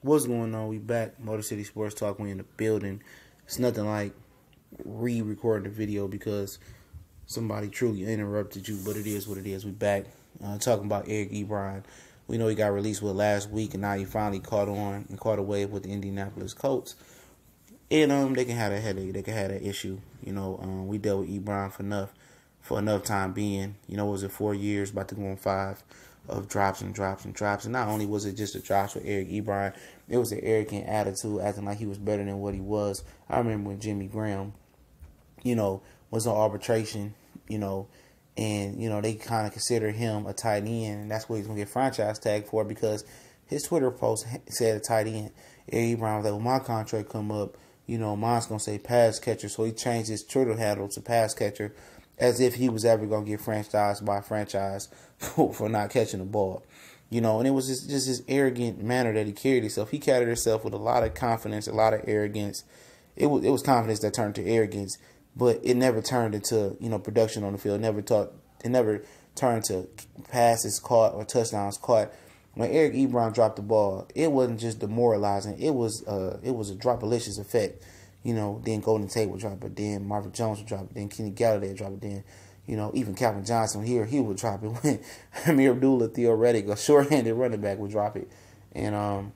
What's going on? We back. Motor City Sports Talk. We in the building. It's nothing like re-recording the video because somebody truly interrupted you, but it is what it is. We back talking about Eric Ebron. We know he got released last week, and now he finally caught on and caught a wave with the Indianapolis Colts. And they can have a headache. They can have that issue. We dealt with Ebron for enough time being. Was it 4 years, about to go on 5 of drops and drops and drops. And not only was it just the drops with Eric Ebron, it was an arrogant attitude, acting like he was better than what he was. I remember when Jimmy Graham, was on arbitration, and, they kind of consider him a tight end. And that's what he's going to get franchise tagged for because his Twitter post said a tight end. Eric Ebron was like, when my contract come up, mine's going to say pass catcher. So he changed his Twitter handle to pass catcher as if he was ever going to get franchised by a franchise for not catching the ball. And it was just this arrogant manner that he carried himself. He carried himself with a lot of confidence, a lot of arrogance. It was confidence that turned to arrogance, but it never turned into, production on the field. It never turned to passes caught or touchdowns caught. When Eric Ebron dropped the ball, it wasn't just demoralizing. It was a drop-alicious effect. Then Golden Tate would drop it, then Marvin Jones would drop it, then Kenny Galladay would drop it, then, even Calvin Johnson here, he would drop it when Amir Abdullah, theoretic, a short-handed running back would drop it. And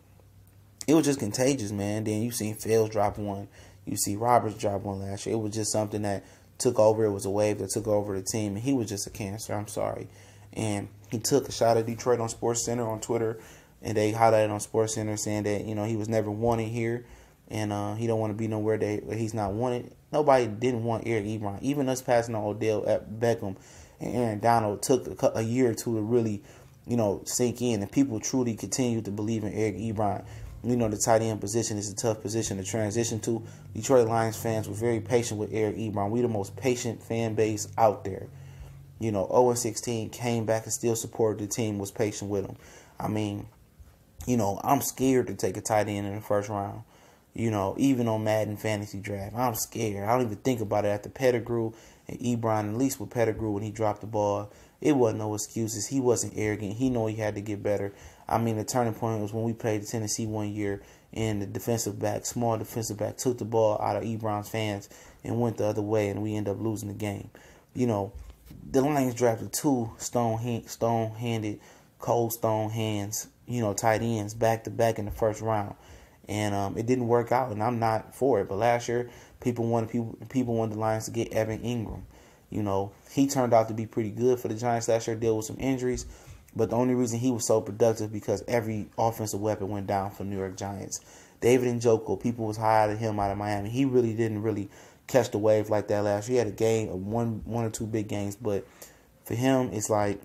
it was just contagious, man. Then you seen Fields drop one. You see Roberts drop one last year. It was just something that took over. It was a wave that took over the team, and he was just a cancer. I'm sorry. And he took a shot at Detroit on SportsCenter on Twitter, and they highlighted on SportsCenter saying that, he was never wanted here. And he don't want to be nowhere that he's not wanted. Nobody didn't want Eric Ebron. Even us passing on Odell Beckham and Aaron Donald took a year or two to really, sink in. And people truly continued to believe in Eric Ebron. The tight end position is a tough position to transition to. Detroit Lions fans were very patient with Eric Ebron. We the most patient fan base out there. 0-16 came back and still supported the team, was patient with him. I mean, I'm scared to take a tight end in the first round. Even on Madden Fantasy Draft, I'm scared. I don't even think about it after Pettigrew and Ebron, at least with Pettigrew when he dropped the ball. It wasn't no excuses. He wasn't arrogant. He knew he had to get better. I mean, the turning point was when we played Tennessee one year and the small defensive back, took the ball out of Ebron's hands and went the other way, and we ended up losing the game. The Lions drafted 2 stone-handed, cold stone hands, tight ends back-to-back in the first round. And it didn't work out, and I'm not for it. But last year, people wanted the Lions to get Evan Ingram. He turned out to be pretty good for the Giants last year, dealt with some injuries. But the only reason he was so productive because every offensive weapon went down for New York Giants. David Njoku, people was high on him out of Miami. He really didn't catch the wave like that last year. He had a game of one or two big games, but for him, it's like,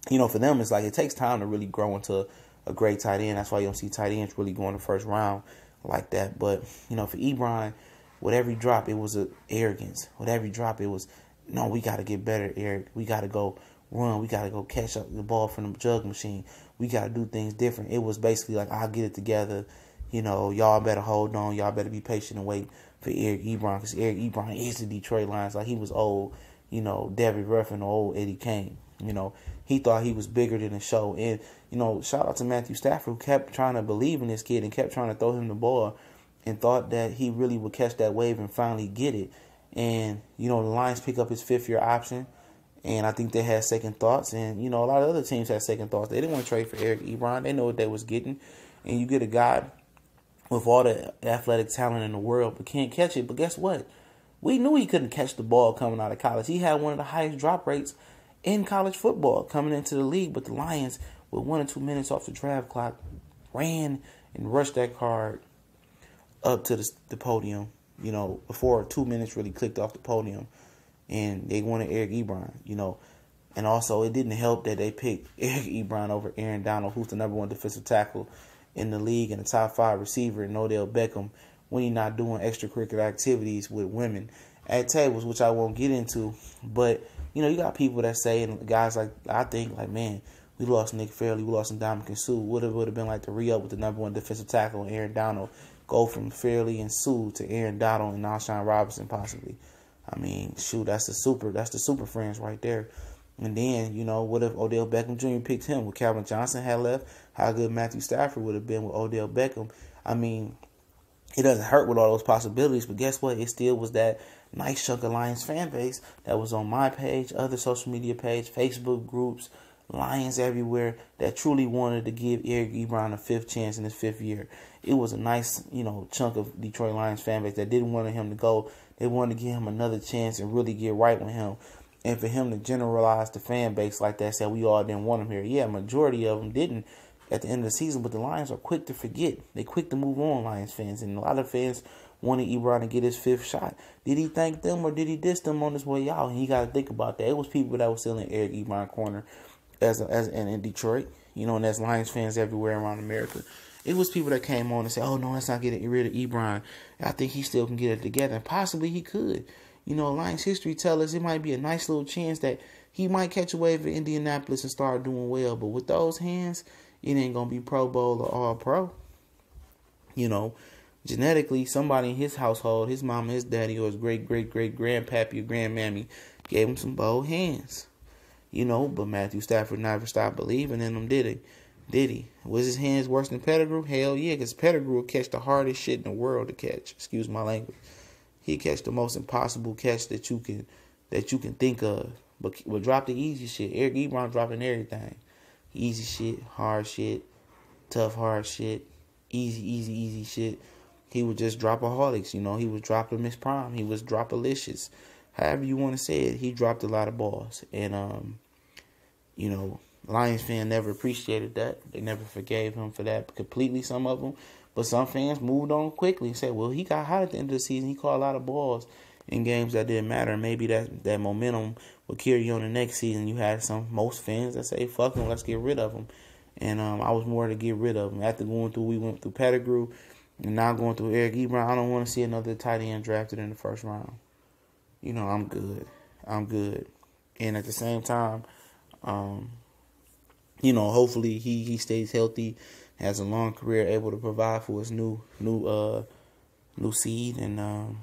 for them, it's like it takes time to really grow into a great tight end. That's why you don't see tight ends really go in the first round like that. But, for Ebron, with every drop, it was an arrogance. With every drop, it was, no, we got to get better, Eric. We got to go run. We got to go catch up the ball from the jug machine. We got to do things different. It was basically like, I'll get it together. Y'all better hold on. Y'all better be patient and wait for Eric Ebron because Eric Ebron is the Detroit Lions. Like, he was old, David Ruffin or old Eddie Kane. He thought he was bigger than the show. And, shout out to Matthew Stafford, who kept trying to believe in this kid and kept trying to throw him the ball and thought that he really would catch that wave and finally get it. And, the Lions pick up his 5th-year option. And I think they had second thoughts. And, a lot of other teams had second thoughts. They didn't want to trade for Eric Ebron. They know what they was getting. And you get a guy with all the athletic talent in the world but can't catch it. But guess what? We knew he couldn't catch the ball coming out of college. He had one of the highest drop rates in college football coming into the league. But the Lions, with 1 or 2 minutes off the draft clock, ran and rushed that card up to the podium, before 2 minutes really clicked off the podium. And they wanted Eric Ebron, And also, it didn't help that they picked Eric Ebron over Aaron Donald, who's the #1 defensive tackle in the league and a top 5 receiver, and Odell Beckham, when he's not doing extracurricular activities with women at tables, which I won't get into. But, you got people that say, and guys I think, man, we lost Nick Fairley, we lost Ndamukong Suh. Would have been like to re-up with the #1 defensive tackle and Aaron Donald, go from Fairley and Suh to Aaron Donald and Alshon Robinson possibly. I mean, shoot, that's the super friends right there. And then, you know, what if Odell Beckham Jr. picked him? Would Calvin Johnson have left? How good Matthew Stafford would have been with Odell Beckham? I mean, it doesn't hurt with all those possibilities, but guess what? It still was that nice chunk of Lions fan base that was on my page, other social media page, Facebook groups, Lions everywhere, that truly wanted to give Eric Ebron a fifth chance in his fifth year. It was a nice, you know, chunk of Detroit Lions fan base that didn't want him to go. They wanted to give him another chance and really get right with him. And for him to generalize the fan base like that, said we all didn't want him here. Yeah, majority of them didn't at the end of the season, but the Lions are quick to forget. They quick to move on, Lions fans. And a lot of fans wanted Ebron to get his fifth shot. Did he thank them or did he diss them on his way out? And you got to think about that. It was people that were still in Eric Ebron corner as in Detroit, you know, and that's Lions fans everywhere around America. It was people that came on and said, oh, no, let's not get rid of Ebron. I think he still can get it together. And possibly he could. You know, Lions history tells us it might be a nice little chance that he might catch a wave in Indianapolis and start doing well. But with those hands, it ain't going to be Pro Bowl or All-Pro. You know, genetically, somebody in his household, his mama, his daddy, or his great-great-great-grandpappy or grandmammy gave him some bold hands. You know, but Matthew Stafford never stopped believing in him, did he? Did he? Was his hands worse than Pettigrew? Hell yeah, because Pettigrew will catch the hardest shit in the world to catch. Excuse my language. He catch the most impossible catch that you can think of. But drop the easy shit. Eric Ebron dropping everything. Easy shit, hard shit, tough hard shit, easy shit. He would just drop a Horlicks, you know. He was dropping Miss Prime. He was drop-alicious. However you want to say it, he dropped a lot of balls. And, you know, Lions fans never appreciated that. They never forgave him for that completely, some of them. But some fans moved on quickly and said, well, he got hot at the end of the season. He caught a lot of balls in games that didn't matter. Maybe that momentum would carry on the next season. You had most fans that say, fuck him, let's get rid of him. And I was more to get rid of him. After we went through Pettigrew and now going through Eric Ebron, I don't want to see another tight end drafted in the first round. You know, I'm good. And at the same time, you know, hopefully he stays healthy, has a long career, able to provide for his new seed, and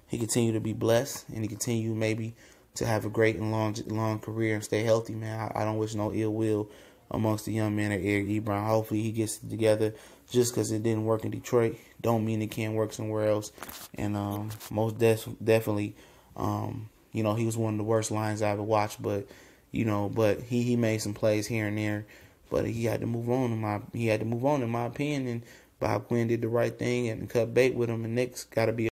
he continue to be blessed, and he continue maybe to have a great and long career and stay healthy, man. I don't wish no ill will amongst the young man at Eric Ebron. Hopefully he gets it together. Just because it didn't work in Detroit don't mean it can't work somewhere else. And most definitely, you know, he was one of the worst Lions I ever watched, but he made some plays here and there. But he had to move on in my opinion. And Bob Quinn did the right thing and cut bait with him. And Nick's got to be